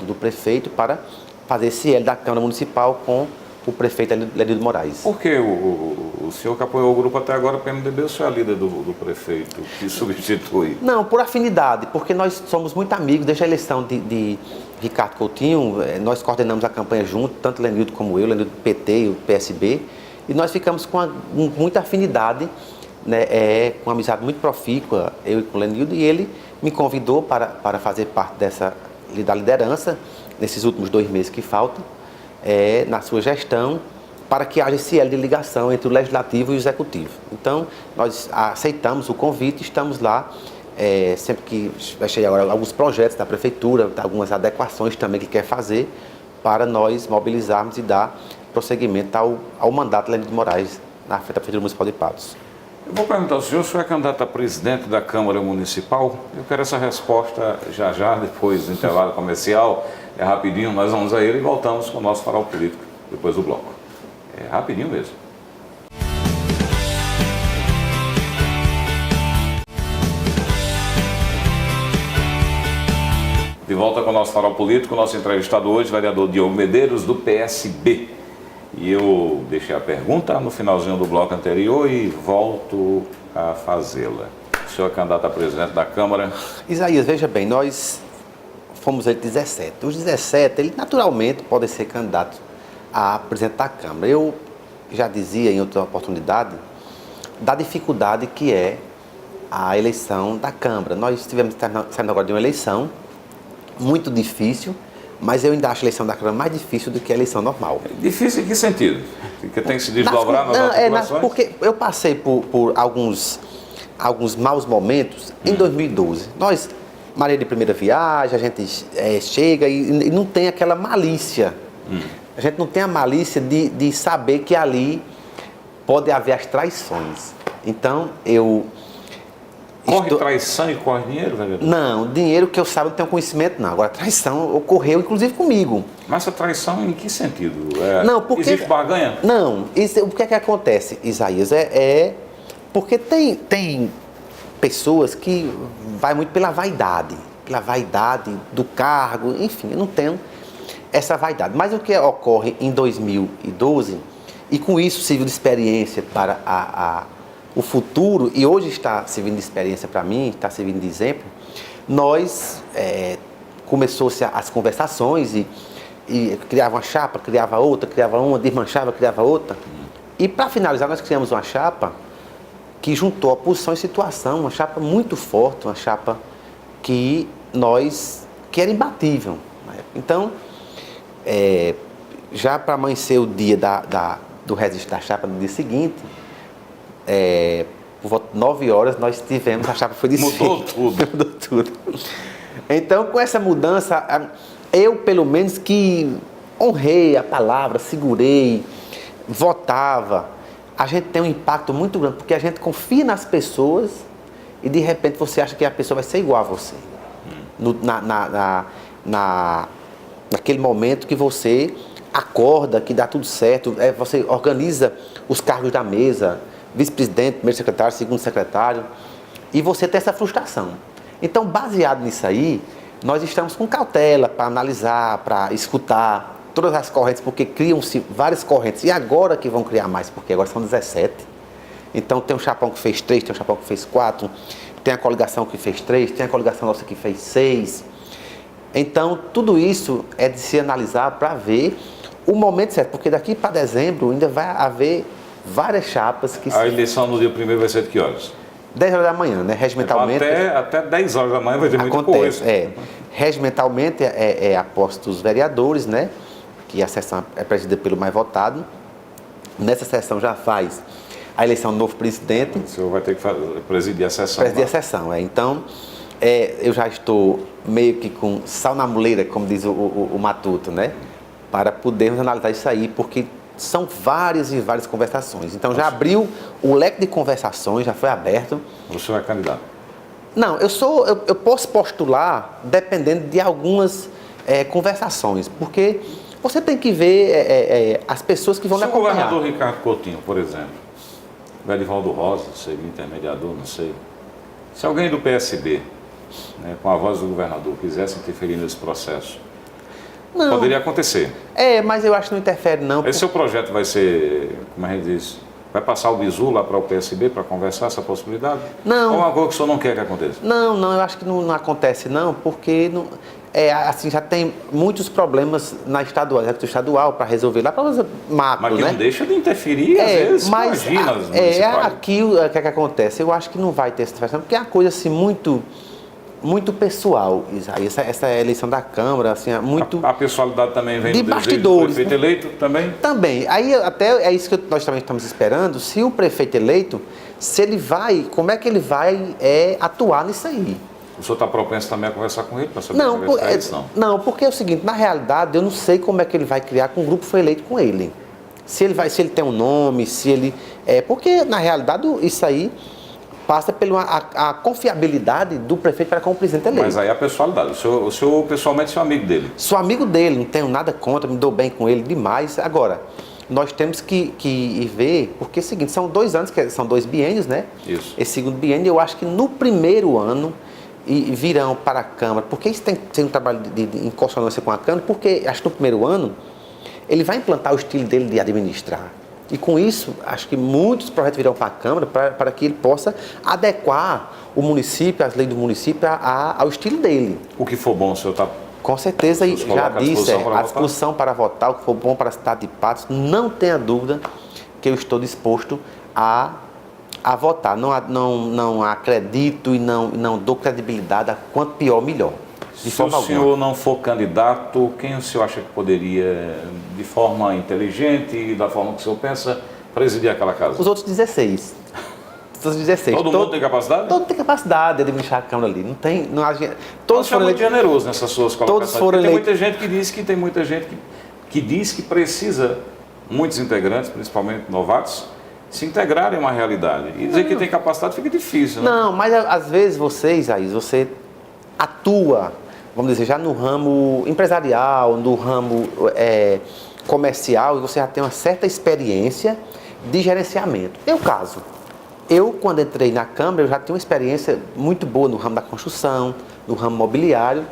do prefeito para fazer esse L da Câmara Municipal com o prefeito Lenildo Moraes. Por que o senhor que apoiou o grupo até agora, o PMDB, o senhor é líder do prefeito que substitui? Não, por afinidade, porque nós somos muito amigos, desde a eleição de Ricardo Coutinho, nós coordenamos a campanha junto, tanto o Lenildo como eu, o Lenildo do PT e o PSB, e nós ficamos com muita afinidade, né, com uma amizade muito profícua, eu e com o Lenildo, e ele me convidou para fazer parte da liderança, nesses últimos 2 meses que faltam, na sua gestão, para que haja esse elo de ligação entre o Legislativo e o Executivo. Então, nós aceitamos o convite, estamos lá, sempre que vai chegar agora alguns projetos da Prefeitura, algumas adequações também que quer fazer, para nós mobilizarmos e dar prosseguimento ao mandato de Lenildo Moraes na frente da Prefeitura Municipal de Patos. Eu vou perguntar ao senhor, o senhor é candidato a presidente da Câmara Municipal? Eu quero essa resposta já, depois do intervalo comercial. É rapidinho, nós vamos a ele e voltamos com o nosso Farol Político, depois do bloco. É rapidinho mesmo. De volta com o nosso Farol Político, nosso entrevistado hoje, vereador Diogo Medeiros, do PSB. E eu deixei a pergunta no finalzinho do bloco anterior e volto a fazê-la. O senhor é candidato a presidente da Câmara? Isaías, veja bem, nós fomos ele 17. Os 17, ele naturalmente pode ser candidato a presidente da Câmara. Eu já dizia em outra oportunidade da dificuldade que é a eleição da Câmara. Nós estivemos saindo agora de uma eleição muito difícil, mas eu ainda acho a eleição da Câmara mais difícil do que a eleição normal. Difícil em que sentido? Porque tem que se desdobrar nas articulações? Porque eu passei por alguns maus momentos em 2012. Nós, Maria de primeira viagem, a gente chega e não tem aquela malícia. A gente não tem a malícia de saber que ali pode haver as traições. Então, Corre traição e corre dinheiro, vereador? Não, dinheiro que eu saiba não tenho conhecimento, não. Agora, traição ocorreu, inclusive, comigo. Mas essa traição em que sentido? Não, porque... Existe barganha? Não. O que é que acontece, Isaías? Porque tem pessoas que vai muito pela vaidade do cargo, enfim, eu não tenho essa vaidade. Mas o que ocorre em 2012, e com isso serviu de experiência para o futuro, e hoje está servindo de experiência para mim, está servindo de exemplo, nós começou-se as conversações e criava uma chapa, criava outra, criava uma, desmanchava, criava outra. E para finalizar, nós criamos uma chapa que juntou a posição e situação, uma chapa muito forte, uma chapa que era imbatível. Então, já para amanhecer o dia do registro da chapa no dia seguinte, por volta de 9 horas, nós tivemos, a chapa foi de Mudou 5. tudo. Mudou tudo. Então, com essa mudança, eu, pelo menos, que honrei a palavra, segurei, votava, a gente tem um impacto muito grande, porque a gente confia nas pessoas e, de repente, você acha que a pessoa vai ser igual a você. Naquele momento que você acorda, que dá tudo certo, você organiza os cargos da mesa, vice-presidente, primeiro secretário, segundo secretário, e você tem essa frustração. Então, baseado nisso aí, nós estamos com cautela para analisar, para escutar todas as correntes, porque criam-se várias correntes, e agora que vão criar mais, porque agora são 17. Então, tem um chapão que fez 3, tem um chapão que fez 4, tem a coligação que fez 3, tem a coligação nossa que fez 6. Então, tudo isso é de se analisar para ver o momento certo, porque daqui para dezembro ainda vai haver várias chapas que... A eleição no dia 1º vai ser de que horas? 10 horas da manhã, né? Regimentalmente... Até 10 horas da manhã vai ter muita coisa. Regimentalmente é aposto os vereadores, né? Que a sessão é presidida pelo mais votado. Nessa sessão já faz a eleição do novo presidente. O senhor vai ter que presidir a sessão. Presidir a sessão, Então, eu já estou meio que com sal na moleira, como diz o Matuto, né? Para podermos analisar isso aí, porque são várias e várias conversações. Então, já abriu o leque de conversações, já foi aberto. O senhor é candidato? Não, eu posso postular dependendo de algumas conversações, porque você tem que ver as pessoas que vão lhe acompanhar. Se o governador Ricardo Coutinho, por exemplo, o Edivaldo Rosa, seria intermediador, não sei. Se alguém do PSB, né, com a voz do governador, quisesse interferir nesse processo, não. Poderia acontecer. Mas eu acho que não interfere, não. Esse seu projeto vai ser, como a gente diz, vai passar o bizu lá para o PSB para conversar essa possibilidade? Não. Ou uma coisa que o senhor não quer que aconteça? Não, eu acho que não acontece, não, porque assim, já tem muitos problemas na estadual para resolver lá, para macro, mas que né? não deixa de interferir, às vezes, mas imagina as municipais. Aqui o que acontece? Eu acho que não vai ter essa situação, porque é uma coisa assim muito pessoal, Isaías. Essa eleição da Câmara, assim, é muito... A pessoalidade também vem de do bastidores, desejo do prefeito eleito também? Também. Aí até é isso que nós também estamos esperando, se o prefeito eleito, se ele vai, como é que ele vai atuar nisso aí? O senhor está propenso também a conversar com ele para saber como ele vai ficar? Não, porque é o seguinte, na realidade, eu não sei como é que ele vai criar com o grupo que foi eleito com ele. Se ele tem um nome, se ele... porque, na realidade, isso aí passa pela a confiabilidade do prefeito para com o presidente eleito. Mas aí a pessoalidade. O senhor pessoalmente é amigo dele? Sou amigo dele, não tenho nada contra, me dou bem com ele demais. Agora, nós temos que ver, porque é o seguinte, são 2 anos, são 2 biênios, né? Isso. Esse segundo biênio, eu acho que no primeiro ano virão para a Câmara, porque isso tem que ser um trabalho em consonância com a Câmara, porque acho que no primeiro ano ele vai implantar o estilo dele de administrar. E com isso, acho que muitos projetos virão para a Câmara para que ele possa adequar o município, as leis do município ao estilo dele. O que for bom, o senhor está... Com certeza, e já disse, a discussão para votar, o que for bom para a cidade de Patos, não tenha dúvida que eu estou disposto a votar. Não acredito e não dou credibilidade a quanto pior, melhor. Se o senhor não for candidato, quem o senhor acha que poderia, de forma inteligente e da forma que o senhor pensa, presidir aquela casa? Os outros 16. Todo mundo tem capacidade? Todo tem capacidade de administrar a Câmara ali. Todos foram muito generoso nessas suas colocações. Todos foram tem muita gente que diz que tem muita gente que diz que precisa, muitos integrantes, principalmente novatos, se integrarem a uma realidade. E dizer que tem capacidade fica difícil, né? Não, mas às vezes você atua, vamos dizer, já no ramo empresarial, no ramo comercial, e você já tem uma certa experiência de gerenciamento. Eu, quando entrei na Câmara, eu já tinha uma experiência muito boa no ramo da construção, no ramo mobiliário,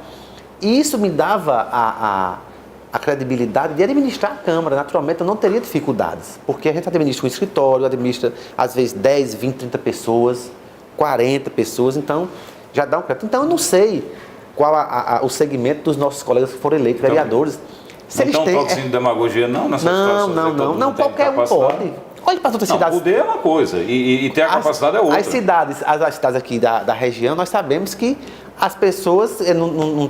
e isso me dava a credibilidade de administrar a Câmara. Naturalmente, eu não teria dificuldades, porque a gente administra um escritório, administra, às vezes, 10, 20, 30 pessoas, 40 pessoas, então, já dá um crédito. Então, eu não sei qual o segmento dos nossos colegas que foram eleitos vereadores. Se não estão produzindo demagogia, não, nessas situações? Não, qualquer um pode. Olhe para outras cidades. Poder é uma coisa e ter a capacidade é outra. As cidades aqui da região, nós sabemos que as pessoas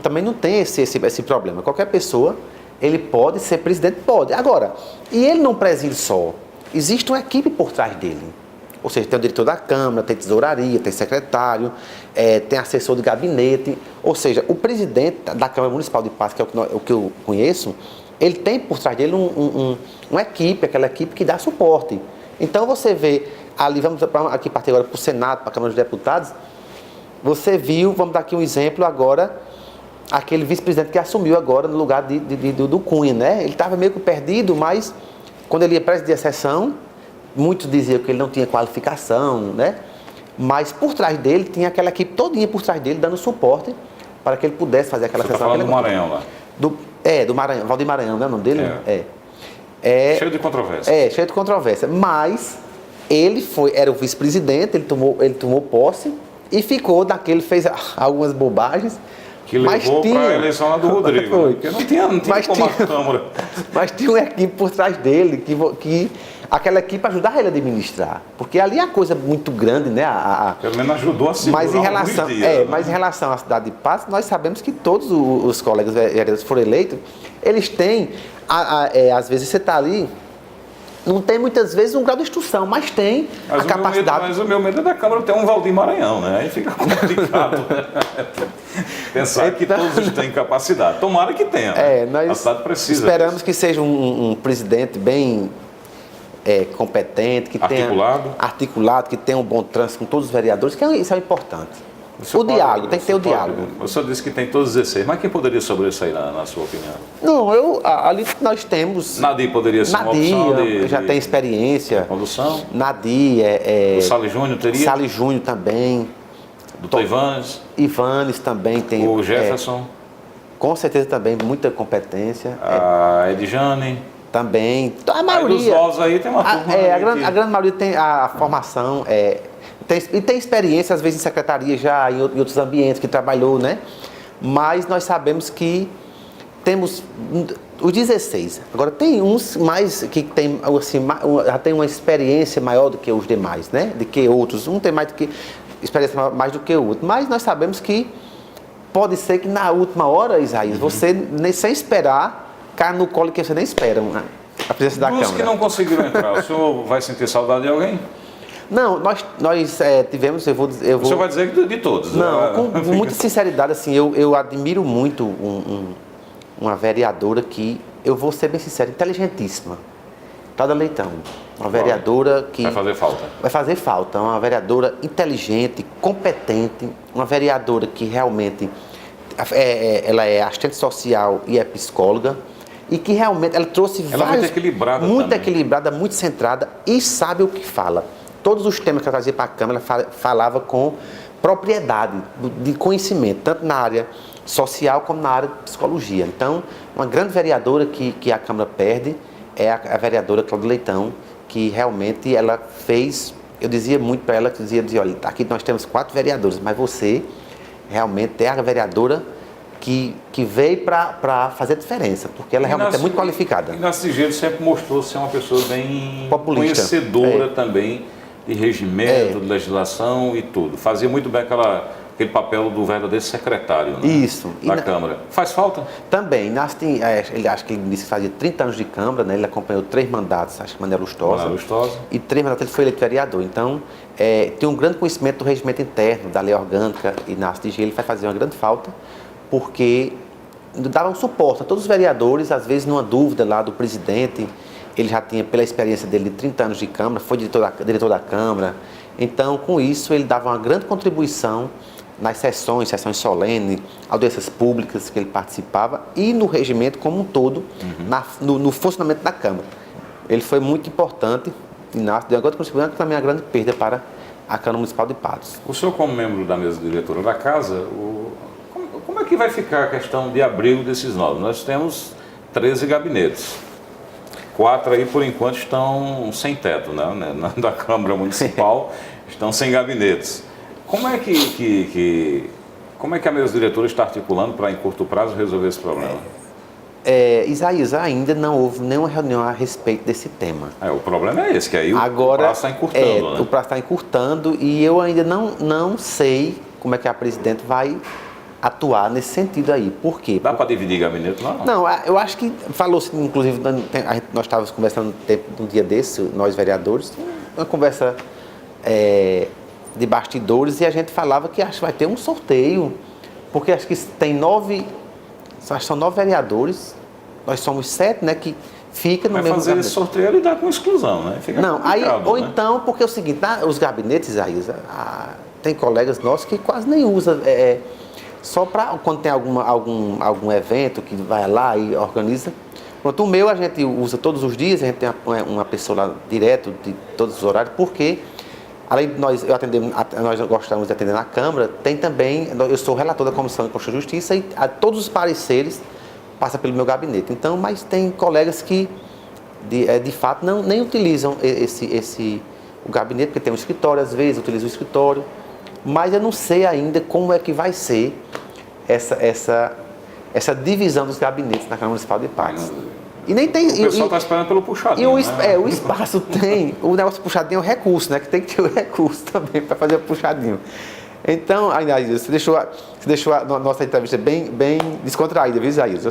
também não têm esse problema. Qualquer pessoa, ele pode ser presidente, pode. Agora, e ele não preside só. Existe uma equipe por trás dele. Ou seja, tem o diretor da Câmara, tem tesouraria, tem secretário, tem assessor de gabinete. Ou seja, o presidente da Câmara Municipal de Patos, que é o que eu conheço, ele tem por trás dele uma equipe, aquela equipe que dá suporte. Então você vê ali, vamos aqui partir agora para o Senado, para a Câmara dos Deputados, você viu, vamos dar aqui um exemplo agora, aquele vice-presidente que assumiu agora no lugar do Cunha, né? Ele estava meio que perdido, mas quando ele ia presidir a sessão, muitos diziam que ele não tinha qualificação, né? Mas por trás dele, tinha aquela equipe todinha por trás dele, dando suporte para que ele pudesse fazer aquela sessão. Você está falando do Maranhão lá? Do Maranhão, Valdir Maranhão, não é o nome dele? Cheio de controvérsia. Cheio de controvérsia. Mas ele era o vice-presidente, ele tomou posse e ficou daquele, fez algumas bobagens. Que levou para a eleição lá do Rodrigo. Foi. Porque não tinha como a Câmara. Mas tinha uma equipe por trás dele, que aquela equipe ajudava ele a administrar. Porque ali é uma coisa muito grande, né? Pelo menos ajudou a segurar mas em relação à cidade de Patos, nós sabemos que todos os colegas vereadores que foram eleitos, eles têm, às vezes você está ali, não tem muitas vezes um grau de instrução, mas tem a capacidade. Mas o meu medo é da Câmara ter um Valdir Maranhão, né? Aí fica complicado. Pensar que todos têm capacidade. Tomara que tenha. Nós a cidade precisa. Esperamos que seja um presidente bem competente, que tenha articulado, que tenha um bom trânsito com todos os vereadores, que isso é importante. Diálogo, tem que ter o diálogo. O senhor disse que tem todos 16, mas quem poderia sobressair na sua opinião? Não, ali nós temos... Nadir poderia ser uma opção já tem experiência. Condução? Nadir, O Salles Júnior teria? Salles Júnior também. Doutor Ivanes? Ivanes também tem. O Jefferson? Com certeza também, muita competência. A Edjane? Também. A maioria. Aí dos novos aí tem uma turma. A grande maioria tem a formação... e tem experiência, às vezes, em secretaria já, em outros ambientes que trabalhou, né? Mas nós sabemos que temos os 16. Agora, tem uns mais que tem, assim, já tem uma experiência maior do que os demais, né? Do que outros. Um tem mais experiência mais do que o outro. Mas nós sabemos que pode ser que na última hora, Isaías, você, sem esperar, cai no colo que você nem espera a presença da Câmara. Os que não conseguiram entrar, o senhor vai sentir saudade de alguém? Não, nós tivemos, eu vou... O senhor vai dizer que de todos. Não, com muita sinceridade, assim, eu admiro muito uma vereadora que, eu vou ser bem sincero, inteligentíssima. Cláudia Leitão. Uma vereadora que... Vai fazer falta. Vai fazer falta. Uma vereadora inteligente, competente, uma vereadora que realmente, ela é assistente social e é psicóloga, e que realmente, ela trouxe ela é muito equilibrada muito também. equilibrada, muito centrada e sabe o que fala. Todos os temas que ela trazia para a Câmara, ela falava com propriedade, de conhecimento, tanto na área social como na área de psicologia. Então, uma grande vereadora que a Câmara perde é a vereadora Cláudia Leitão, que realmente ela fez, eu dizia muito para ela, que dizia, olha, aqui nós temos 4 vereadores, mas você realmente é a vereadora que veio para fazer a diferença, porque ela realmente é muito qualificada. E Inácio Sigel sempre mostrou ser uma pessoa bem populista, conhecedora também de regimento, de legislação e tudo. Fazia muito bem aquele papel do verdadeiro secretário, né? Isso. Da Câmara. Faz falta? Também. Ele acho que ele disse que fazia 30 anos de Câmara, né? Ele acompanhou 3 mandatos, acho que Mané Lustosa. E 3 mandatos ele foi eleito vereador. Então, tem um grande conhecimento do regimento interno, da lei orgânica, e Inácio Sigel, ele vai fazer uma grande falta, porque dava um suporte a todos os vereadores, às vezes numa dúvida lá do presidente. Ele já tinha, pela experiência dele, de 30 anos de Câmara, foi diretor da Câmara. Então, com isso, ele dava uma grande contribuição nas sessões solenes, audiências públicas que ele participava e no regimento como um todo, no funcionamento da Câmara. Ele foi muito importante, Inácio, deu uma grande contribuição, que também é uma grande perda para a Câmara Municipal de Patos. O senhor, como membro da mesa diretora da Casa, como é que vai ficar a questão de abrigo desses novos? Nós temos 13 gabinetes. 4 aí, por enquanto, estão sem teto, né? Da Câmara Municipal, estão sem gabinetes. Como é que a mesa diretora está articulando para, em curto prazo, resolver esse problema? Isaías, ainda não houve nenhuma reunião a respeito desse tema. O problema é esse, que aí o prazo está encurtando, né? O prazo está encurtando e eu ainda não sei como é que a presidente vai atuar nesse sentido aí. Por quê? Dá para dividir gabinete lá? Não, eu acho que falou-se, inclusive, nós estávamos conversando um dia desse, nós vereadores, uma conversa de bastidores e a gente falava que acho que vai ter um sorteio, porque acho que tem 9, acho que são 9 vereadores, nós somos 7, né, que fica no Vai mesmo fazer gabinete. esse sorteio e lidar com exclusão, né? Fica Não, aí, ou né? então, porque é o seguinte, os gabinetes, Isaías, tem colegas nossos que quase nem usam, só para quando tem algum evento que vai lá e organiza. Pronto, o meu a gente usa todos os dias, a gente tem uma pessoa lá direto de todos os horários, porque além de nós gostamos de atender na Câmara, tem também, eu sou relator da Comissão de Constituição e Justiça e todos os pareceres passam pelo meu gabinete. Então, mas tem colegas que de fato nem utilizam o gabinete, porque tem um escritório, às vezes utilizam o escritório, mas eu não sei ainda como é que vai ser essa divisão dos gabinetes na Câmara Municipal de Patos. E nem tem. O pessoal está esperando pelo puxadinho. E o espaço tem. O negócio puxadinho é o recurso, né? Que tem que ter o recurso também para fazer o puxadinho. Então, você deixou a nossa entrevista bem descontraída, viu, Isaías?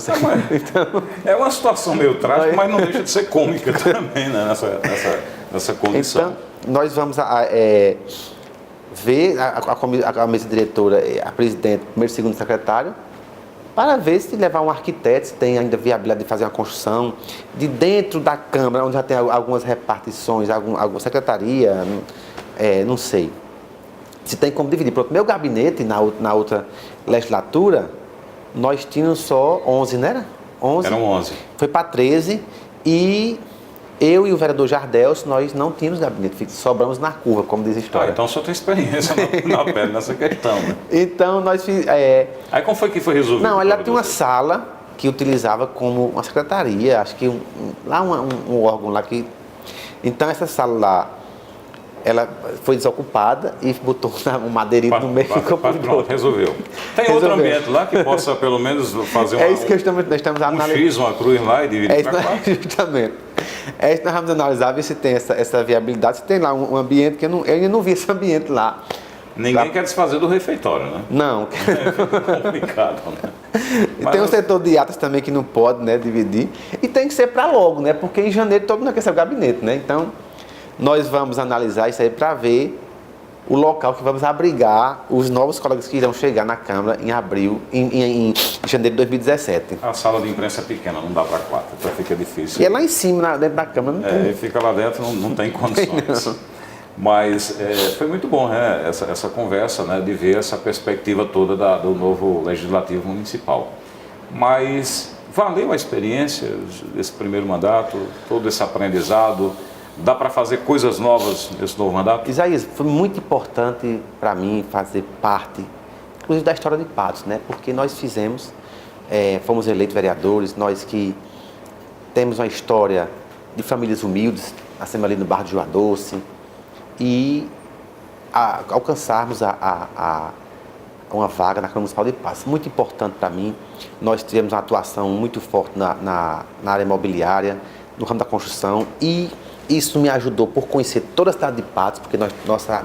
Então, é uma situação meio trágica, mas não deixa de ser cômica também, né? Nessa condição. Então, nós vamos ver a mesa diretora, a presidente, primeiro e segundo secretário, para ver se levar um arquiteto, se tem ainda viabilidade de fazer uma construção de dentro da Câmara, onde já tem algumas repartições, alguma secretaria, não sei. Se tem como dividir. Pronto, meu gabinete, na outra legislatura, nós tínhamos só 11, não era? 11. Eram 11. Foi para 13 e eu e o vereador Jardels, nós não tínhamos gabinete, sobramos na curva, como diz a história. Então o senhor tem experiência na pele nessa questão, né? Então nós fizemos... Aí como foi que foi resolvido? Não, ela tinha uma sala que utilizava como uma secretaria, acho que um órgão lá que... Então essa sala lá, ela foi desocupada e botou um madeirito no meio e ficou por pronto, resolveu. Tem outro ambiente lá que possa pelo menos fazer isso que nós estamos analisando. X, uma cruz lá e dividir para 4? Justamente. É isso que nós vamos analisar, ver se tem essa viabilidade, se tem lá um ambiente que eu ainda não vi esse ambiente lá. Ninguém quer desfazer do refeitório, né? Não. É complicado, né? E tem um setor de atas também que não pode, né, dividir. E tem que ser para logo, né? Porque em janeiro todo mundo quer ser o gabinete, né? Então, nós vamos analisar isso aí para ver o local que vamos abrigar os novos colegas que irão chegar na Câmara em abril, em janeiro de 2017. A sala de imprensa é pequena, não dá para 4, então fica difícil. E é lá em cima, dentro da Câmara, não tem. Fica lá dentro, não tem condições. Não. Mas foi muito bom, né, essa conversa, né, de ver essa perspectiva toda do novo Legislativo Municipal. Mas valeu a experiência desse primeiro mandato, todo esse aprendizado? Dá para fazer coisas novas nesse novo mandato? Isaías, foi muito importante para mim fazer parte, inclusive da história de Patos, né? Porque nós fomos eleitos vereadores, nós que temos uma história de famílias humildes, nascemos ali no bairro de Joa Doce, e alcançarmos uma vaga na Câmara Municipal de Patos. Muito importante para mim. Nós tivemos uma atuação muito forte na área imobiliária, no ramo da construção, e isso me ajudou por conhecer toda a cidade de Patos, porque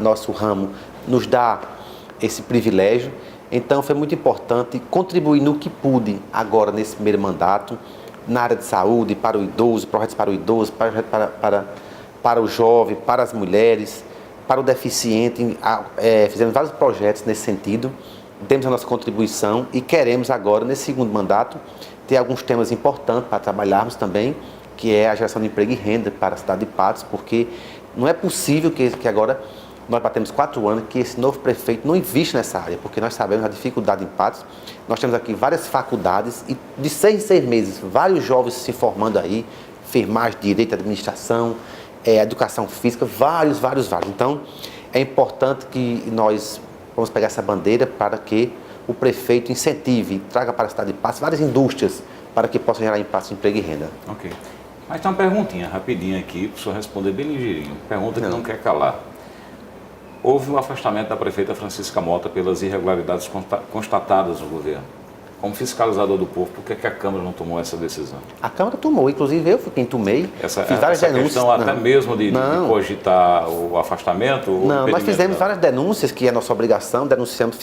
nosso ramo nos dá esse privilégio. Então foi muito importante contribuir no que pude agora nesse primeiro mandato, na área de saúde, para o idoso, projetos para o idoso, para o jovem, para as mulheres, para o deficiente. Fizemos vários projetos nesse sentido, demos a nossa contribuição e queremos agora, nesse segundo mandato, ter alguns temas importantes para trabalharmos também, que é a geração de emprego e renda para a cidade de Patos, porque não é possível que agora nós batemos 4 anos que esse novo prefeito não investe nessa área, porque nós sabemos a dificuldade em Patos. Nós temos aqui várias faculdades e de 6 em 6 meses, vários jovens se formando aí, enfermagem, direito, administração, educação física, vários. Então, é importante que nós vamos pegar essa bandeira para que o prefeito incentive, traga para a cidade de Patos várias indústrias para que possam gerar em Patos emprego e renda. Ok. Mas tem uma perguntinha rapidinha aqui, para o senhor responder bem ligeirinho. Pergunta que não quer calar. Houve um afastamento da prefeita Francisca Mota pelas irregularidades constatadas no governo. Como fiscalizador do povo, por que a Câmara não tomou essa decisão? A Câmara tomou, inclusive eu fui quem tomei. Fiz várias denúncias. Questão até mesmo de cogitar o afastamento? Não, nós fizemos várias denúncias, que é nossa obrigação, denunciamos,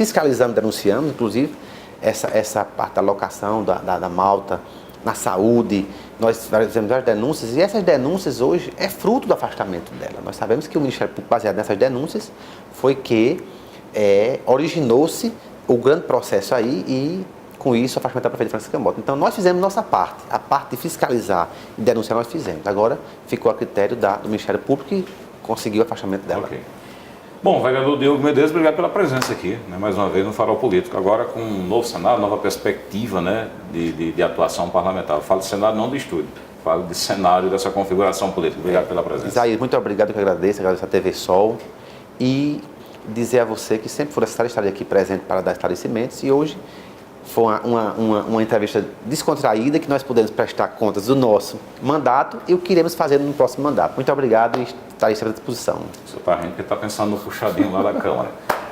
inclusive essa parte da locação da malta na saúde, nós fizemos várias denúncias e essas denúncias hoje é fruto do afastamento dela. Nós sabemos que o Ministério Público, baseado nessas denúncias, foi que originou-se o grande processo aí e, com isso, o afastamento da prefeita Francisca Mota. Então, nós fizemos nossa parte. A parte de fiscalizar e denunciar nós fizemos. Agora, ficou a critério do Ministério Público e conseguiu o afastamento dela. Ok. Bom, vereador Diogo Medeiros, obrigado pela presença aqui, né, mais uma vez no Farol Político. Agora com um novo cenário, nova perspectiva, né, de atuação parlamentar. Eu falo de cenário não de estúdio, falo de cenário dessa configuração política. Obrigado pela presença. Isaías, muito obrigado, que agradeço a TV Sol e dizer a você que sempre for necessário estar aqui presente para dar esclarecimentos e hoje foi uma entrevista descontraída que nós podemos prestar contas do nosso mandato e o que iremos fazer no próximo mandato. Muito obrigado e estarei à disposição. Você está rindo porque está pensando no puxadinho lá da Câmara.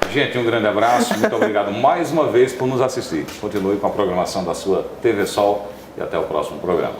Gente, um grande abraço, muito obrigado mais uma vez por nos assistir. Continue com a programação da sua TV Sol e até o próximo programa.